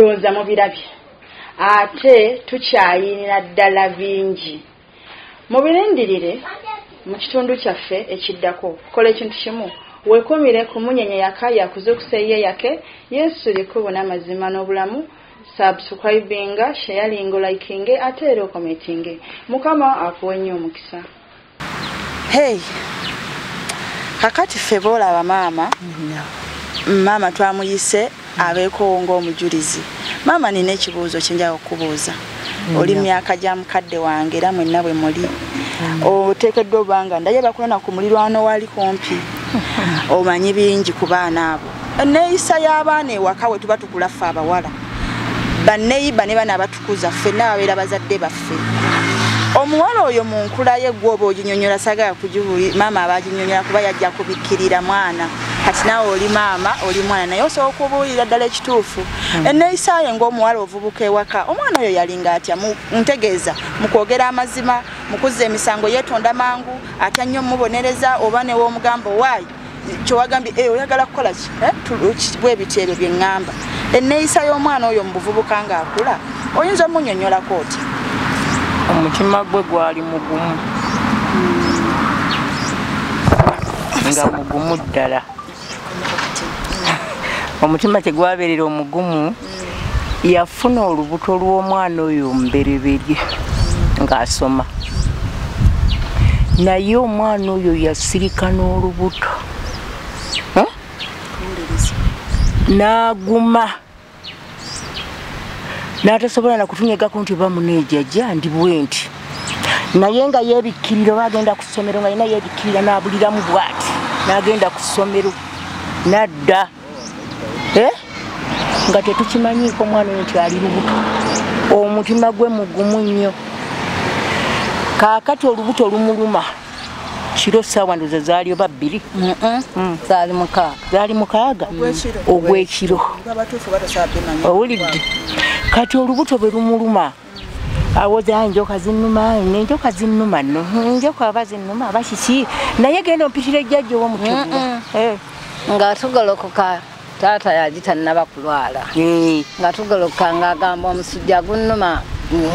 ndowooza mubirabye ate tukyayinira ddala bingi mubirindirire mu kitundu kyaffe ekiddako kola ekintu kimu weekumire ku munyenye yaka yakuzukusa ye yake Yesu likubo n'amazima n'obulamu subscribinga sharing liking ate era commenting mukama akuwe nnyo omukisa. Hey kakati ffe boolaba maama twamuyise abeeko ng'omujulizi. Maama nina ekibuuzo kye njagala okubuuza. Oli myaka gya mukadde wange era mwenna bwe muli oteekeddwa obanga ndaye bakulona ku mulirwano wali kumpi omanyi bingi ku baana abo neeyisa y'abaana ewaka we tuba tukula ffe abawala banneeyiba ne bana abatukuza ffenna babeera bazadde baffe. Omuwala oyo mu nkula ye gwoba oginyonyola sagala kugibuli maama abaginyonyola kuba yajja kubikkirira mwana kati naawe oli maama oli mwana naye osobola okubuulira ddala ekituufu. Enneeyisa ye ng'omuwala ovubuka ewaka omwana oyo yalinga atya ntegeeza mu kwogera amazima mu kuzza emisango yeetonda mangu atya nnyo mubonereza oba ne w'omugamba waayi kyewagambye oyagala kukola ki bwe biti ebyo bye ŋŋamba. Enneeyisa y'omwana oyo mu buvubuka ng'akula oyinza omunnyonnyolako otya? Omutima gwe gwali mugumu nga mugumu ddala. Omutima tegwabeerera omugumu yafuna olubuto lw'omwana oyo mbereberye ng'asoma naye omwana oyo yasirika n'olubuto n'aguma n'atasobola na kutunyegako nti bamuneejajja ndi bwenti naye nga yeebikkirira bagenda ku ssomero nga yina yeebikkirira n'abuliramu bw'ati n'agenda ku ssomero nadda nga tetukimanyiiko omwana oyo nti ali lubuto. Omutima gwe mugumu nnyo. Kaakati olubuto lumuluma kiro ssaawa ndoza zaali oba 2 zaali mukaaga ogw'ekiro owulidde. Kati olubuto bwe lumuluma awoza njoka zinnuma n'enjoka zinnuma nno njoka aba zinnuma aba kiki naye genda ompitira ejjajja ow'omutuula nga tugolokoka taata yagitannaba kulwala nga tugolokoka ng'agamba omusujja gunnuma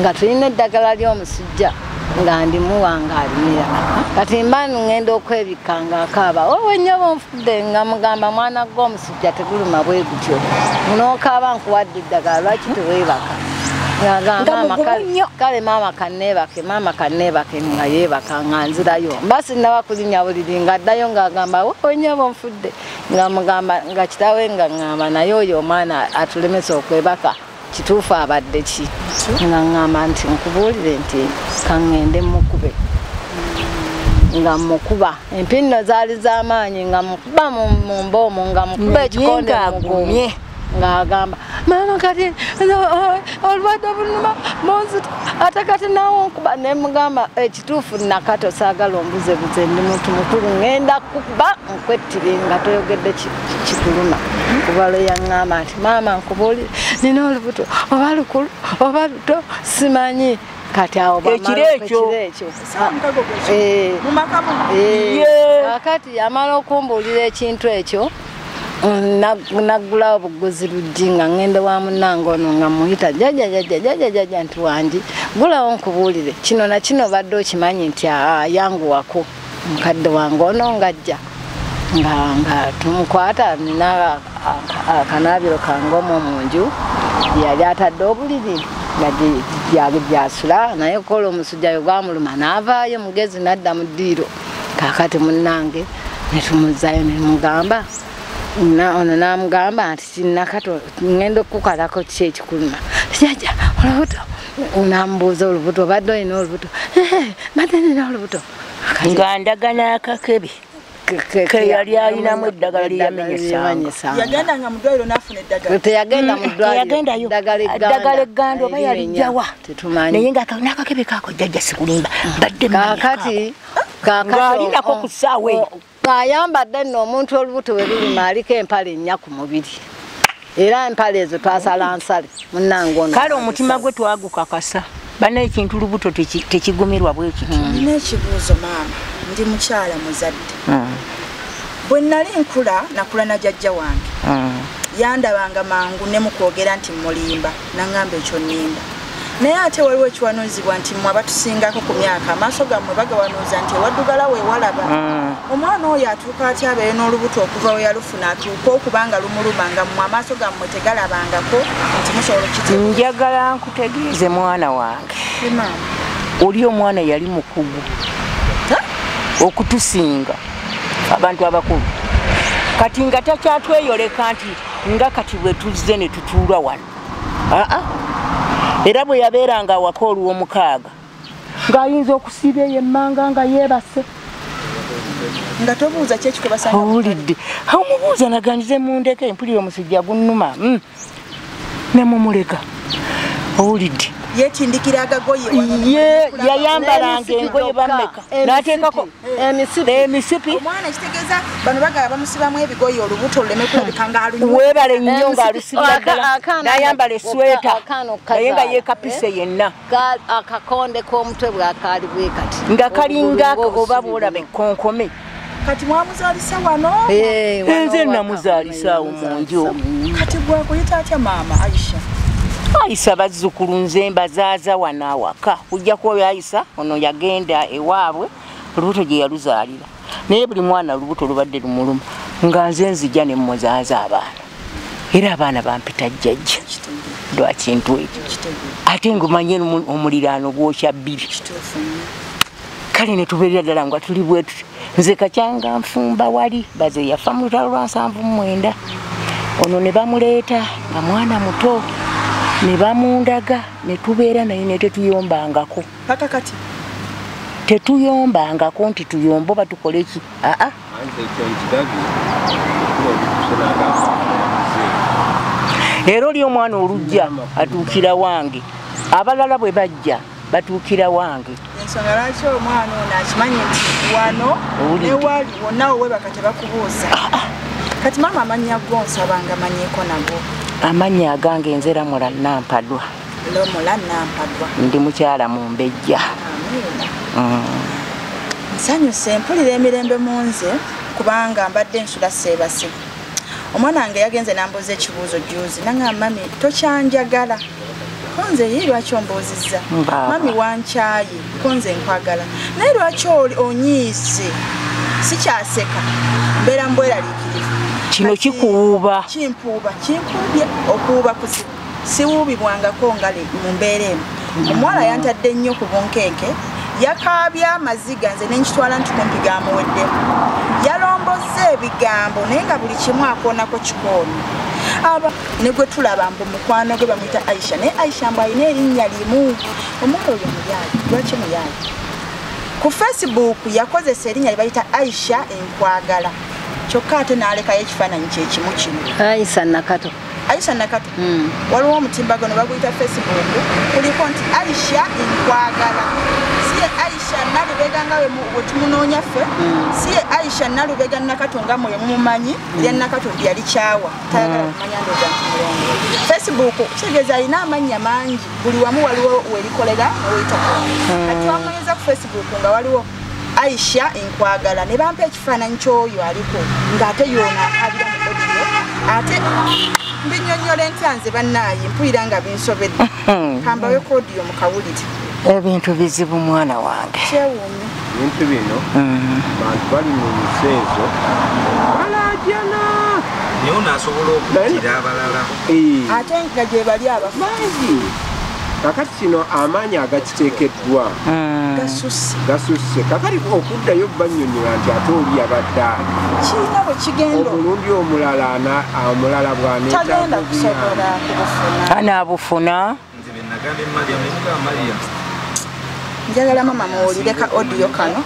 nga tulina eddagala ly'omusujja nga ndimuwanga alimira kati mba ngenda okwebikka ng'akaaba wowe nnyo bonfudde nga mugamba mwana gw'omusujja teguluma bwe gutyo n'okaaba nkuwadde eddagala lwaki teweebaka ng'agamba kale maama kanneebake nga yeebaka nga nzirayo mba sinnaba kulinnya buliri ng'addayo ng'agamba wowe nnyo bonfudde nga mugamba nga kitawe nga ŋŋamba naye oyo omwana atulemesa okwebaka kituufu abadde ki nga ŋŋamba nti nkubuulire nti kaŋŋende mukube nga mukuba empinno zaali z'amaanyi nga mukuba mu mboomu nga mukuba ekikonde mugumye ng'agamba maama kati olwadde obuluma monzita ate kati naawe nkuba ne mugamba ekituufu nakato saagala ombuzebuze ndi muntu mukulu ŋŋenda kukuba nkwettire nga toyogedde kikuluma kuba lwe yaŋŋamba nti maama nkubuulire nina olubuto oba lukulu oba luto simanyi kati awo ekiro kakati yamala okumbuulira ekintu ekyo naggulawo buguzi luggi nga ŋŋende wa munnange ono nga muyita jjajja nti wangi gulawo nkubuulire kino na kino badde okimanyi nti yanguwako mukadde wange ono ngajja nga tumukwata nina akanaabiro kange omwo mu nju yali atadde obuliri nga gyasula naye kola omusujja yo gwamuluma n'avaayo mugezi nadda mu ddiiro kakati munnange netumuzzayo nemugamba ono namugamba nti kinakato ŋŋenda okukalako ki ekikuluma jjajja olubuto namubuuza olubuto obadde olina olubuto badde nina olubuto nga ndagana akakebe keyali alinamu eddagala lyeyamenyesanga yagendanga mu ddwaliro n'afuna eddagala teyagenda mu ddwaliro eddagala egganda oba yalijjawa naye n'akakebe kaako jjajja sikulimba badde kakati ng'alinako ku ssaawa eyo ayambadde nno omuntu olubuto we lulima aliko empale ennya ku mubiri era empale ezo twasala nsale munnange ono kale omutima gwe twagukakasa bana ekintu lubuto tekigumirwa bwe kiti n'ekibuuzo maama ndi mukyala muzadde bwe nali nkula nakula na jjajja wange yandabanga mangu ne mukwogera nti mulimba nangamba ekyo nnimba naye ate waliwo ekiwanuuzibwa nti mmwe abatusingako ku myaka amaaso gammwe bagawanuuza nti ewaddugala we walaba omwana oyo atuuka atya abeere n'olubuto okuva we yalufuna atuuka okubanga lumulumanga mmwe amaaso gammwe tegalabangako nti musobola okitegeeza. Njagala nkutegeeze mwana wange oli omwana yali mukugu okutusinga abantu abakulu kati nga takyatweyoleka nti nga kati bwe tuzze ne tutuula wano era bwe yabeeranga awaka olw'omukaaga ng'ayinza okusiiba eyo emmanga nga yeebase nga tobuuza ki ekikubasanga owulidde omubuuza naganyize mundeke mpulira omusujja gunnuma ne mumuleka owulidde yetindikira agagoye yayambalanga engoye bammeka n'ateekako emisipi omwana kitegeeza bano bagala bamusibamu ebigoye olubuto oluleme kulabika ng'alunywa weebale nnyo ng'alusibira ddala n'ayambala esweta naye nga yeekapise yenna akakonde k'omutwe bwakaali bwe kati nga kalinga oba bwolaba ekkonkome kati mwamuzaalisa wano enze namuzaalisa awo mu nju kati gwakuyita atya maama Aisha Aisha bazzukulu nze mbazaaza wano awaka kujjako oyo Aisha ono yagenda ewaabwe olubuto gye yaluzaalira naye buli mwana olubuto lubadde lumuluma nga nze nzija ne mmuzaaza abaana era abaana bampita jjajja lwa kintu ekyo ate ngumanye omuliraano gwokya bbiri kale ne tubeerera ddala nga tuli bwe tuti nze kacyanga nfumba wali baze yafa mu lutalo lwa 79 ono ne bamuleeta nga mwana muto ne bamundaga ne tubeera naye ne tetuyombangako paka kati tetuyombangako nti tuyombo batukole ki era oli omwana olujja atuukira wange abalala bwe bajja batuukira wange ensonga lwaki omwana ono akimanyi nti wano newali wonna owebaka tebakubuuza kati maama amannya go nsabanga manyiiko nago amannya agange enzera mula Nampadwa Lomola Nampadwa ndi mukyala mu Mbejja nsanyuse mpulira emirembe mu nze kubanga mbadde nsula Seebase omwana wange yagenze nambuuza ekibuuzo juuzi nangamba mami tokyanjagala konze ye lwaki ombuuzizza mami wankyaye konze nkwagala naye lwaki onyiise sikyaseka mbeera mbweraliikirivu kino kikuuba kimpuubye okuuba kuzibu siwuubibwangako nga mu mbeera emu omuwala yantadde nnyo ku bunkenke yakaabya amaziga nze nenkitwala nti kumpi gamuweddemu yalombozza ebigambo naye nga buli kimu akoonako kikooni aba ne gwe tulaba mbu mukwano gwe bamuyita Aisha naye Aisha mbu alina erinnya limu omwana oyo muyaayi lwaki muyaayi ku Facebook yakozesa erinnya lye bayita Aisha enkwagala kyokka ate n'alekayo ekifaananyi kyekimu kino Aisha Nakato waliwo omutimbagano baguyita Facebook kuliko nti Aisha enkwagala siye Aisha Nalubega nga we tumunoonya ffe siye Aisha Nalubega Nakato nga mwe mumumanyi lya Nakato lyali kyawa tayagala kumanya ndoza nti mulongo Facebook kitegeeza alina amannya mangi buli wamu waliwo werikolera neweyitako kati wamunyeza ku Facebook nga waliwo Aisha enkwagala ne bampa ekifaananyi ky'oyo aliko ng'ate yoona akabira mu audio ate mbinyonyola entyanze bannaaye mpulira nga binsobedde kambawe audio mu kawulire ebintu bizibu mwana wange kyewuumye ebintu bino bantu bali mu musenzo balajana naye onaasobola okutira abalala ate nga gye bali abamangi kakati kino amaanyi agakiteekeddwa gasusse kakati okuddayo bannyonnyola nti ate oli yabadde ali kiina bwe kigenda omulundi omulala tagenda kusobola kubufuna anaabufuna njagala mama muwulire ka audio kano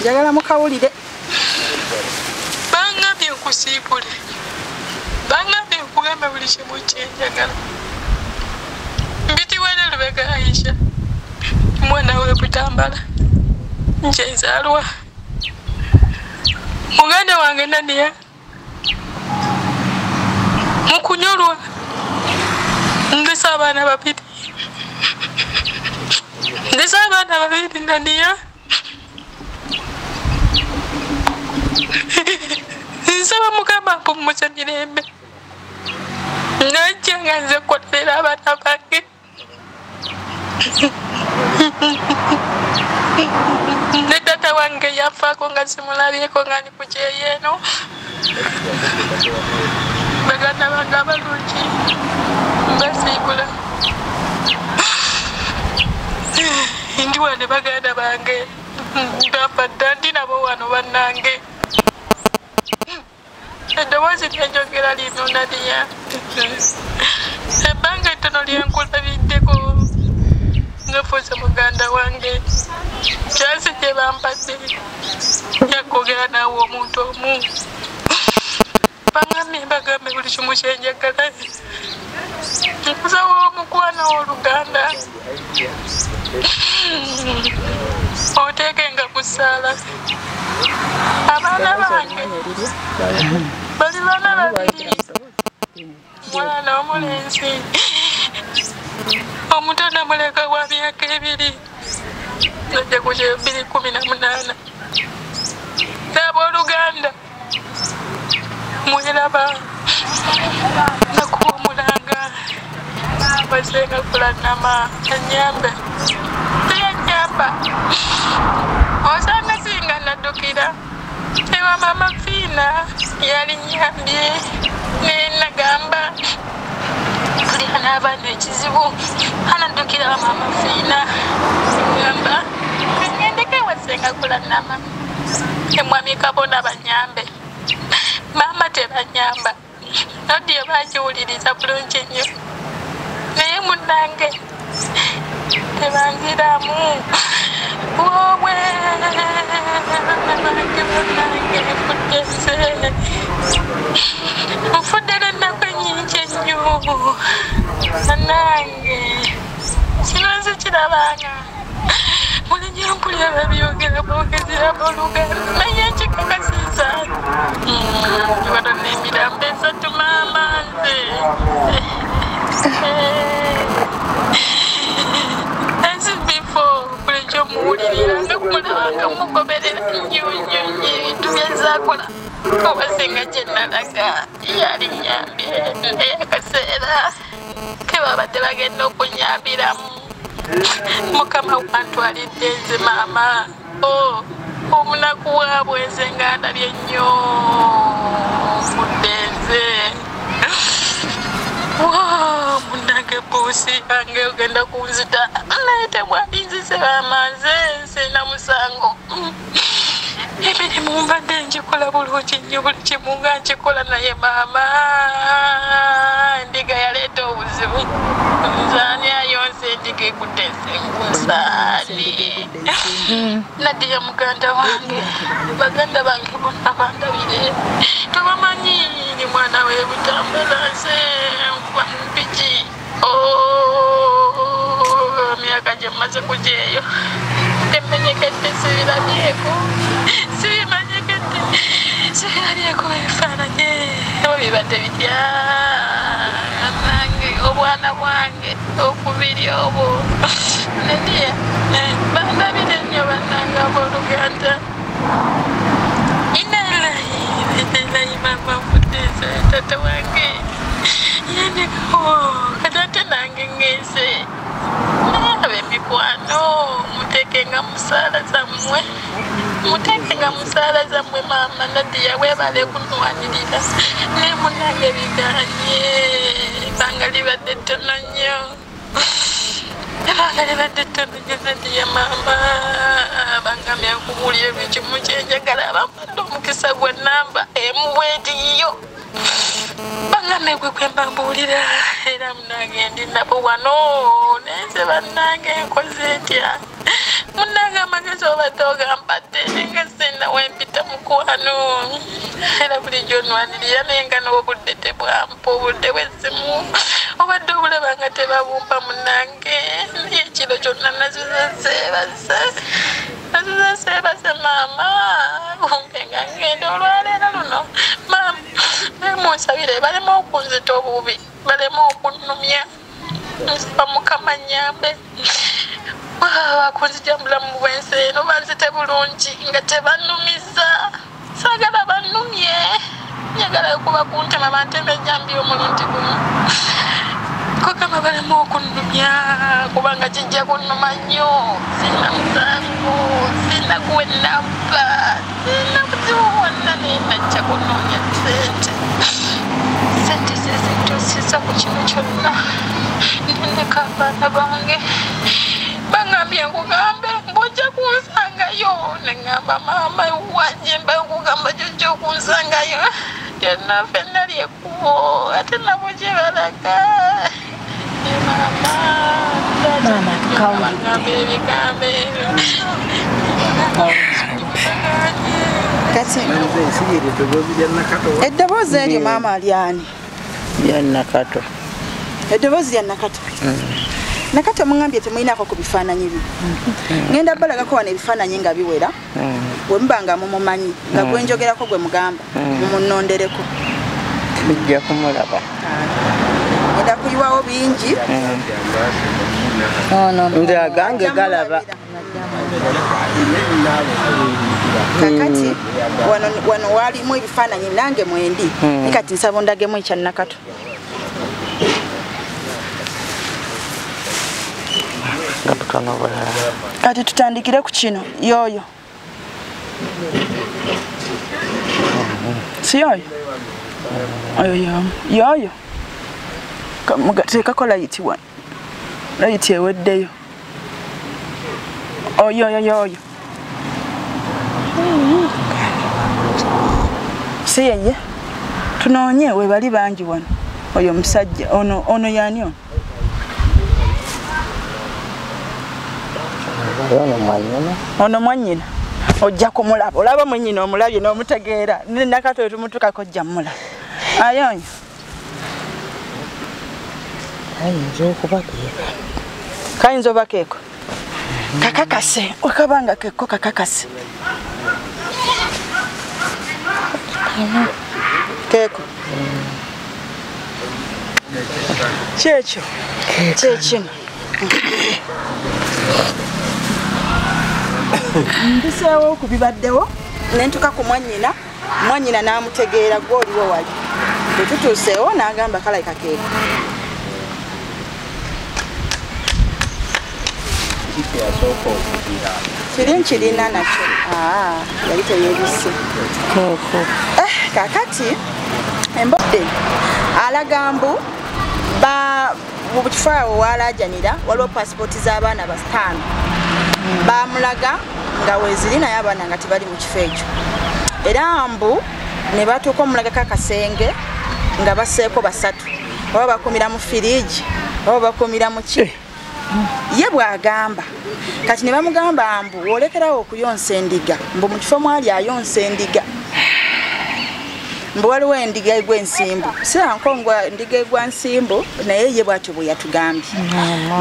njagala mukawulire bangambye nkusiibule bangambye nkugambe buli kimu kyenjagala mbitiwere Lubega Aisha mwana we Butambala nkyenzaalwa muganda wange Nania mukunyolwa ndisa abaana babiri Nania nsaba mukama mpumuze mirembe najja nga nze kkolera abaana bange ne tata wange yafaako nga simulabyeko nga ndi ku kyeyeeno baganda bange abalungi mbasiibula ndi wane baganda bange ndafadda ndi nabo wano bannange eddoboozi lyanjogera lino Nadia ebbanga ettono lyenkulabiddeko ngafuuse muganda wange kyansi gye bampadde yakwogera naawe omuntu omu baŋŋamye bagambe buli kimu kyenjagala nkusawo omukwano w'oluganda oteekenga mu ssaala abaana bange bali baana babiri mwana omulenzi omuto namuleka wa myaka 2 najja ku 2018 n'abooluganda mwelaba nakuwumulanga basenga kulanama anyambe teyanyamba osanga singa naddukira ewa mama Fiina yali nyambye nenagamba kulira n'abaana ekizibu anaddukira wa mama Fiina ngamba ngendeke wasenga kulanama emwami Kabona banyambe mama tebanyamba nodiyo bagiwuliriza bulungi nnyo naye munnange tebanziramu wowe bange munnange nfudde nfudde n'ennaku ennyingi ennyo nange kino nzikirabanga buli nyampulira babyogera boogezera booluganda naye nkikakasiza wano n'emirambo 3 maama nze as before buli kyomuwulirira nga kumulabanga mugoberera nnyo ebintu byezaakola obasinga gye nalaga yali nyambye eyakaseera kebabadde bagenda okunyambiramu mukama wantwalidde nze maama omunaku waabwe nze nga ndabye nnyo fudde nze munnange buusi ange ogenda kunzita naye tebwalinzise bamaze sina musango emirimu mbadde njikola bulungi nnyo buli kimu nga nkikola naye maama endiga yaleeta obuzibu nzaani ayonse endiga ekudde ensengu nsaani Nadia muganda wange baganda bange bonna bandabire tobamanyi ni mwana w'ebutambala nze nkuba mu mpiki myaka gye mmaze kujeeyo temmenyekedde sibirabyeko sibimanyekedde sibirabyeko ebifaananye oba bibadde bitya nange obwana bwange okubiri obwo Nadia bandabire nnyo bannange abooluganda inalayi mama mfudde tata wange yandekawo katate nange ngenze ab'emikwano muteekenga musaala zammwe maama Nadia webale kunwanirira naye munnange biganye ebbanga libadde ttono nnyo Nadia maama bangamya nkubuulira buli kimu kyenjagala abampadde omukisa gwe namba emuweetiyo bangamye gwe kwembambuulira era munnange ndi nabo wano nenze bannange nkoze ntya munnange amagezi obadde ogampadde nga sina wempita mukwano era bulijjo onwanirira naye nga n'obudde tebwampa obudde bw'essimu obadde obulaba nga tebabumpa munnange naye ekiro kyonna nazizaseebase maama kumpe nga ngenda olwaleero luno maama munsabire baleme okunzita obubi baleme okunnumya nsaba mukama nyambe bakunzija mulamu bwensi eno banzite bulungi nga tebannumiza sagala bannumye njagala kuba kuntema bantembe jambi omulundi gumu ko kama balema okunnumya kubanga kijja kunnuma nnyo sina musango sina kuwenamba sina kuziwonna nenajja kunoonya sente zezitosisa ku kino kyonna nendeka abaana bange bangambye nkugambe mbojja kunsangayo neŋŋamba maama wajje mba nkugamba jojja okunsangayo yonna ffenna lyekkubo ate nabo gye balaga Mama bangambe ebigambo eddoboozi eryo maama alyani ya Nakato. eddoboozi lya Nakato Nakato mungambye temulinako ku bifaananyi bye ngenda balagako wano ebifaananyi nga biwera bwe muba nga mumumanyi nga gwenjogerako gwe mugamba mumunondereko Bijja kumulaba. ngenda kuyiwawo bingi Nze agange galaba. kakati wano walimu ebifaananyi nange mwendi kati nsaba ondagemu ekya Nakato kati tutandikire ku kino yoyo si yoyo yoyo teekako layiti wano layiti eweddeyo yoyo si yeye tunoonye we bali bangi wano oyo musajja ono yani ono mwannyina ojja kumulaba olaba mwennyina omulabye n'omutegeera Nakato tumutukako ojja mulaba ayonyo kayinza oba keeko kakakase okabanga keeko kakakase keeko kyekyo kyekino mbiseewo ku bibaddewo nentuka ku mwannyina n'amutegeera gw'oliwo wali tetutuuseewo n'agamba kalayika keeko kiri nkirina nakyo yali teyeebise kakati embodde alaga mbu mu kifo awo walajanira waliwo paasipooti z'abaana 5 bamulaga nga weeziri naye abaana nga tebali mu kifo ekyo era mbu ne batuuka omulagako akasenge nga basseeko 3 oba bakumira mu firiigi oba bakumira mu ki ye bw'agamba kati ne bamugamba mbu olekerawo okuyonsa endiga mbu mu kifo mwali ayonsa endiga mbu waliwo endiga egw'ensimbu sirankongwa endiga egwansimbu naye ye bw'atyo bwe yatugambye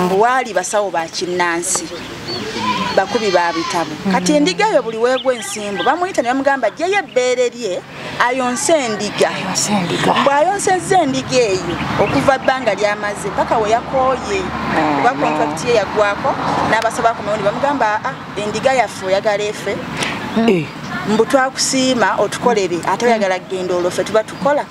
mbu waali basawo ba kinnansi bakubi ba bitabo kati endiga eyo buli weegw'ensimbu bamuyita ne bamugamba jjeyo ebbeere lye ayonse endiga mbu ayonsezza endiga eyo okuva ebbanga lyamaze paka we yakooye kuba kontrakiti ye yaggwako n'abasaba akomewo ne bamugamba endiga yaffe oyagala efe mbu twakusiima otukolere ate oyagala kgenda olwofe tuba tukola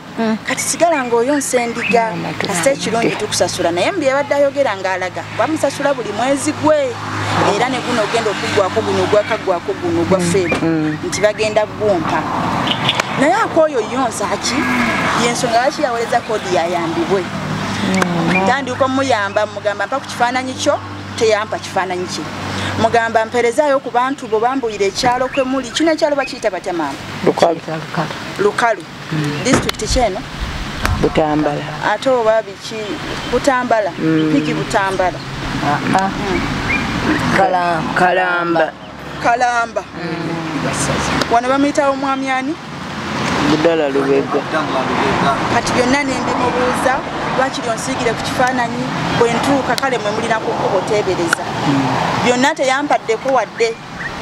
kati sigala ng'oyonsa endiga kasita ekirungi tukusasula naye mbu yabadde ayogera ng'alaga bamusasula buli mwezi gwe era ne guno ogenda okuggwako guno ogwakaggwako guno ogwa feebu nti bagenda gumpa naye akooyo yonsa ki yensonga lwaki yawoleza koodi yayambibwe tandika omuyamba mugamba mpa ku kifaananyi kyo teyampa kifaananyi kye mugamba mperezaayo ku bantu bo bambuyira ekyalo kwe muli kino ekyalo bakiyita batya maama Lukalu disitulikiti kyeno Butambala ate oba biki Butambala piki Butambala Kalamba wano bamuyitawo omwami ani Budala Lubega kati byonna nembimubuuza lwakiri onsiigire ku kifaananyi bwe ntuuka kale mwe mulina ku kkubo teebereza byonna teyambaddeko wadde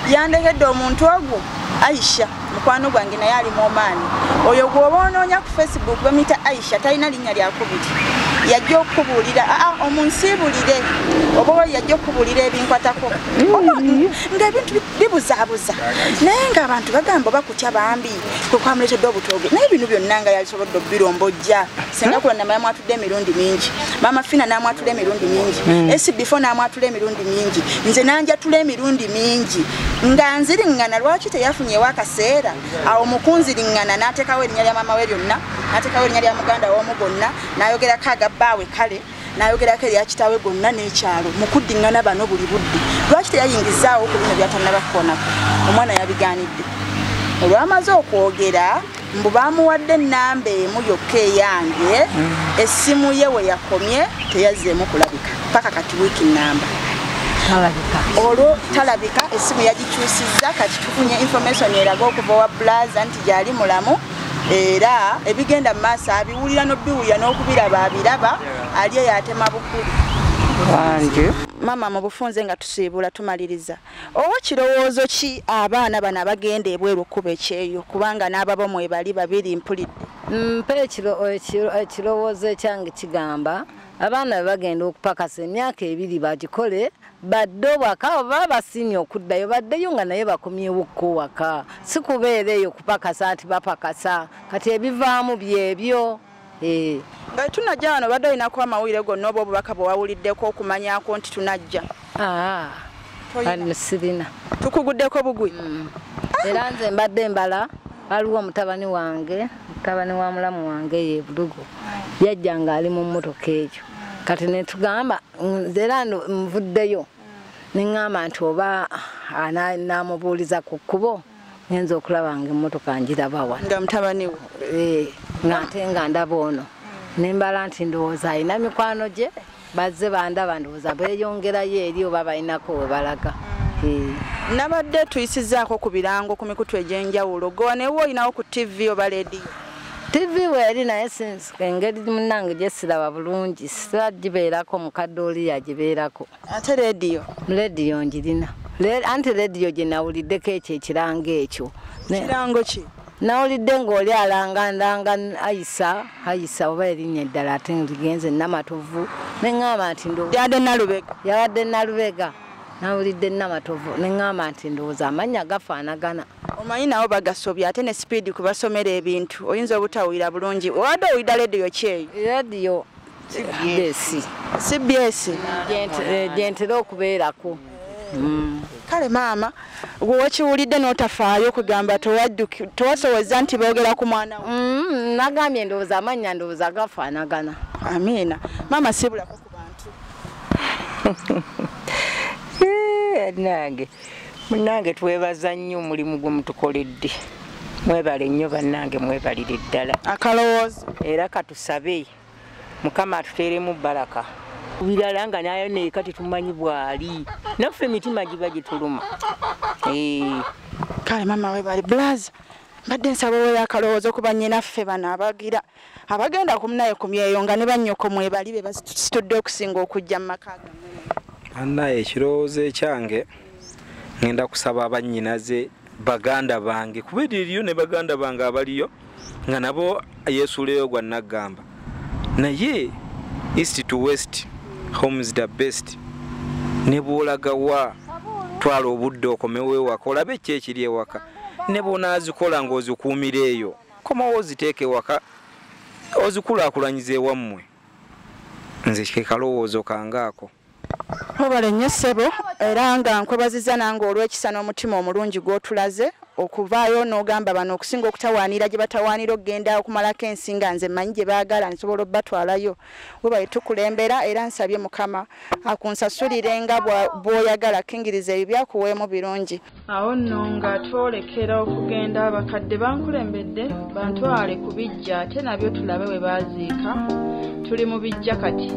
yandekedde omuntu ogwo Aisha mukwano gwange naye alimu omaani oyo gw'oba onoonya ku Facebook bamuyita Aisha talina linnya lyakubiri yajja okubuulira omunsibulire oba yajja okubuulira ebinkwatako ng'ebintu bibuzaabuza naye ng'abantu bagamba bakutya bambi kwe kwamuleetedde obutooge naye bino byonna nga yasobodde obbirombojja singa kula namala mwatudde emirundi mingi maama Fina n'amwatula emirundi mingi SB4 n'amwatula emirundi mingi nze nanjatula emirundi mingi nga nziriŋŋana lwaki teyafunyewo akaseera awo mukunziriŋŋana n'ateekawo erinnya lya maama we lyonna n'ateekawo erinnya lya muganda w'omu gonna n'ayogerako agabbaawe kale n'ayogerako erya kitaawe gonna n'ekyalo mu kuddiŋŋana bano buli budde lwaki teyayingizaawo ku bino byatannabakkonako omwana yabigaanidde olwamaze okwogera mbu bamuwadde ennamba emu yokka eyange essimu ye we yakomye teyazzeemu kulabika paka kati wiiki nnamba olwo talabika essimu yagikyusizza kati tufunye information eraga okuva wa Blaza nti gyali mulamu era ebigenda mu maaso abiwulira n'obbiwulira n'okubiraba abiraba ali eyo atema bukulu mama mu bufunze nga tusiibula tumaliriza oba kirowoozo ki abaana bano abagenda ebweru kuba ekyeyo kubanga n'ababo mwebali babiri mpulidde mpe ekirowoozo ekyange kigamba abaana bagenda okupakasa emyaka 2 bagikole badde waka oba basiimye okuddayo baddeyo nga naye bakomyewokko waka si kubeera eyo kupakasa nti bapakasa kati ebivaamu byebyo nga tunajja wano badde olinaku amawulire gonna oba obubaka bwe wawuliddeko okumanyako nti tunajja sirina tukuguddeko bugwi era nze mbadde mbala waliwo mutabani wange mutabani wa mulamu wange ye Bulugo yajja nga ali mu mmotoka ekyo kati ne tugamba era nvuddeyo neŋŋamba nti oba namubuuliza ku kkubo ngenza okulaba nga emmotoka njiraba wano nga mutabani we ng'ate nga ndaba ono nembala nti ndowooza alina mikwano gye bazze bandaba ndowooza beeyongerayo eri oba balinako we balaga nabadde tuyisizaako ku birango ku mikutu egy'enjawulo gwe neewe olinawo ku TV oba leediyo TV weeri naye engeri munnange gye siraba bulungi siragibeerako mukadde oli yagibeerako ate leediyo njirina anti leediyo gye nawuliddeko ekyo ekirango ekyo kirango ki nawulidde ng'oli alangandanga ayisa oba erinnya eddala ate ligenze Namatovu neŋŋamba nti yabadde Nalubega nawulidde Namatovu neŋŋamba nti ndowooza amannya gafaanagana omanyi nawo bagasobya ate ne sipiidi kubasomera ebintu oyinza obutawulira bulungi wadde owulira leediyo kyeyo leediyo CBS gyentera okubeerako kale maama gwe wakiwulidde n'otafaayo okugamba towasoweza nti boogera ku mwana we nagambye ndowooza amannya ndowooza gafaanagana amiina maama sibulako ku bantu Munange twebaza nnyo omulimu gwe mutukoledde mwebale nnyo bannange mwebalire ddala akalowoozo era katusabe Mukama atuteeremu baraka birala nga nayo ne kati tumanyi bwali naffe emitima giba gituluma kale mama webali Blaza mbadde nsaba weyo akalowoozo kuba nnyinaffe bano abagenda kumunaye kumyeyo nga ne bannyoko mwebali be basitudde okusinga okujja mu maka annaye ekirowoozo ekyange ngenda kusaba abannyinaze baganda bange kuba eririyo ne baganda bange abaliyo nga nabo yeesuuleyo gwa naggamba naye east to west home is the best ne bwolagawa twala obudde okomewo ewaka olabe ekyo ekiri ewaka ne bwonaazikola ng'ozikuumira eyo komawo oziteeka ewaka ozikulaakulanyiza ewammwe nze kekalowoozo kangaako obale nnyo ssebo era nga nkwebaziza nange olw'ekisa n'omutima omulungi gw'otulaze okuvaayo n'ogamba bano okusinga okutawaanira gye batawaanira okugenda okumalako ensi nga nze mmanyi gye baagala nsobola obbatwalayo webaye tukulembera era nsabye Mukama akunsasulire nga bw'oyagala kingiriza ebyo byakuweemu birungi awo nno nga twolekera okugenda abakadde bankulembedde bantwale ku bijja ate nabyo tulabe we baaziika tuli mu bijja kati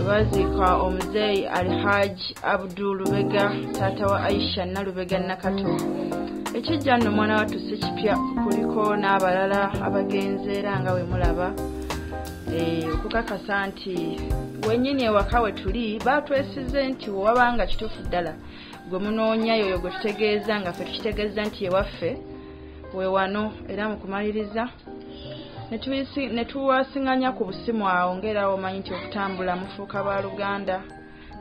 baziika omuzeeyi Alhaji Abdul Lubega taata wa Aisha Nalubega Nakato ekijja nno mwana wattu si kipya kuliko n'abalala abagenze era nga we mulaba okukakasa nti wennyini ewaka we tuli baatwesize nti wabanga kituufu ddala gwe munoonya yoyo gwe tutegeeza nga ffe tukitegeeza nti ewaffe we wano era mu kumaliriza ne tuwasiŋŋanya ku busimu awo ng'era omanyi nti okutambula mufuuka ba Luganda.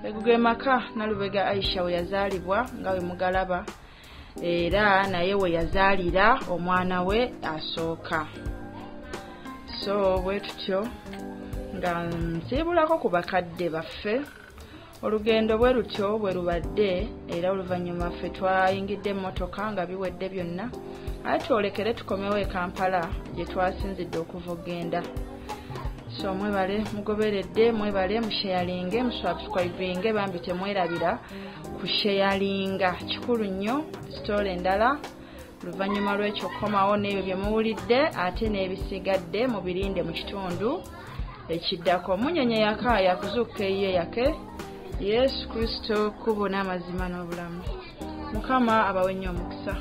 Eguge maka Nalubega Aisha we yazaalibwa nga we mugalaba era naye we yazaalira omwana we asooka. So bwe tutyo nga nsiibulako ku bakadde baffe. Olugendo bwe lutyo bwe lubadde era oluvannyuma ffe twayingidde emmotoka nga biwedde byonna. Ate twolekere tukomewo e Kampala gye twasinzidde okuva ogenda. So mwebale mugoberedde, mwebale musharinge, musubscribinge, bambi temwerabira kusharinga. Kikulu nnyo story endala. Luvannyuma lw'ekyo komawo n'ebyo bye muwulidde ate n'ebisigadde mubirinde mu kitundu ekiddako. Munyenye yaka kuzuuka eyiye yake Yesu Kristo kubo n'amazima n'obulamu. Mukama abawe nnyo omukisa.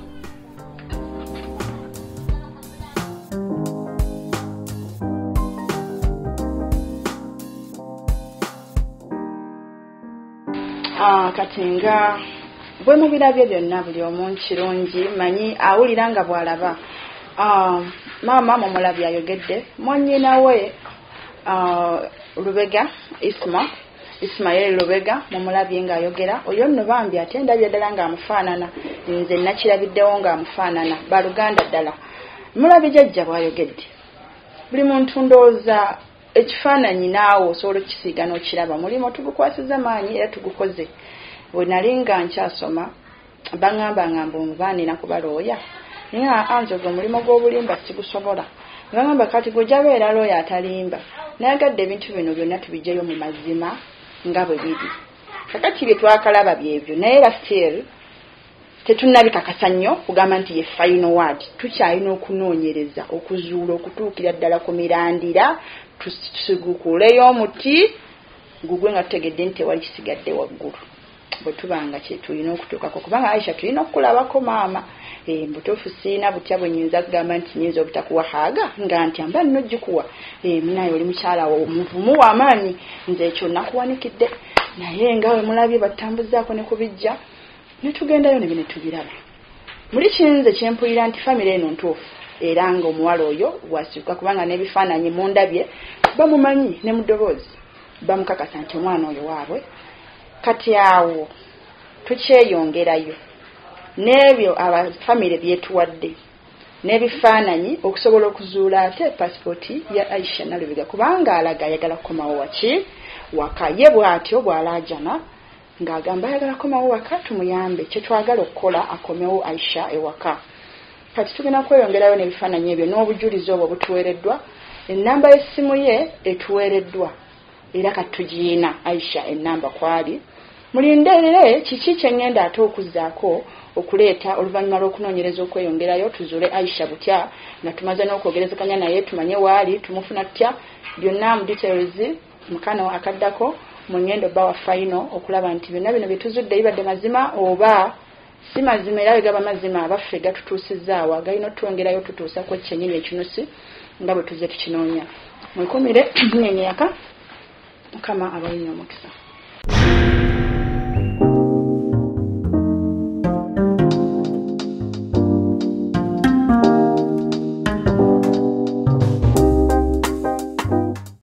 Katinga bwe mubirabye byonna buli omu kirungi manyi awulira nga bw'alaba. Maama mumulabye ayogedde mwannyina we Lubega Ismail Lubega mumulabye ng'ayogera oyo nno bambi ate ndabye ddala ng'amufaanana nze nakirabiddewo ng'amufaanana baluganda ddala. Mulabye jjajja bw'ayogedde buli muntu ndowooza ekifaananyi naawe osobola okukisiiga n'okiraba mulimu tugukwasiza maanyi era tugukoze. Bwe nali nga nkyasoma baŋŋamba omubaanira kubalooya naye anzoga omulimo gw'obulimba sigusobola. Baŋŋamba kati gojja beera looya atalimba nayagadde ebintu bino byonna tubijjayo mu mazima nga bwe biri. Kakati bye twakalaba byebyo naye era still tetunnabikakasa nnyo kugamba nti ye final word. Tukyalina okunoonyereza okuzuula okutuukira ddala ku mirandira tusigukuleyo omuti gugwe nga tutegedde nti tewali kisigadde waggulu. Bwe tubanga kye tulina okutuukako kubanga Aisha tulina okulabako maama. Mbutuufu siina butya bwe nnyinza kugamba nti nnyinza obutakuwa haaga nga nti amba nno gikuwa. Munaye oli mukyala wo omuvumu w'amaanyi nze ekyo nakuwanikidde naye nga we mulabye batambuzaako ne kubijja ne tugendayo ne bine tubiraba. Muli kinze kyempulira nti famire eno ntuufu era nga omuwala oyo bw'asituka kubanga n'ebifaananyi mu ndabye bamumanyi ne mu ddoboozi bamukakasa nti omwana oyo waabwe. Kati awo tukyeyongerayo n'ebyo abafamire byetuwadde n'ebifaananyi okusobola okuzuula ate pasipooti ya Aisha Nalubega kubanga alaga ayagala kukomawo waka ye bw'atyo bw'alaajana ng'agamba ayagala kukomawo waka tumuyambe kye twagala okukola akomewo Aisha ewaka. Kati tugenda kweyongerayo n'ebifaananyi ebyo n'obujulizi obwo butuweereddwa. Ennamba y'essimu ye etuweereddwa era kati tugiina Aisha ennamba kwali. Mulinderere kiki kye ngenda ate okuzzaako okuleeta oluvannyuma lw'okunoonyereza okweyongerayo tuzuule Aisha butya nga tumaze n'okwogerezekanya naye tumanye waali tumufuna tutya byonna mu details mukano akaddako mu ngendo bawa final okulaba nti byonna bino bye tuzudde bibadde mazima oba si mazima era bigaba mazima abaffe gatutuusizaawa galina otwongerayo tutuusa ku ekyennyini ekinusi nga bwe tuzze tukinoonya. Mwekumire nyenyeyaka Mukama abawe nnyo omukisa.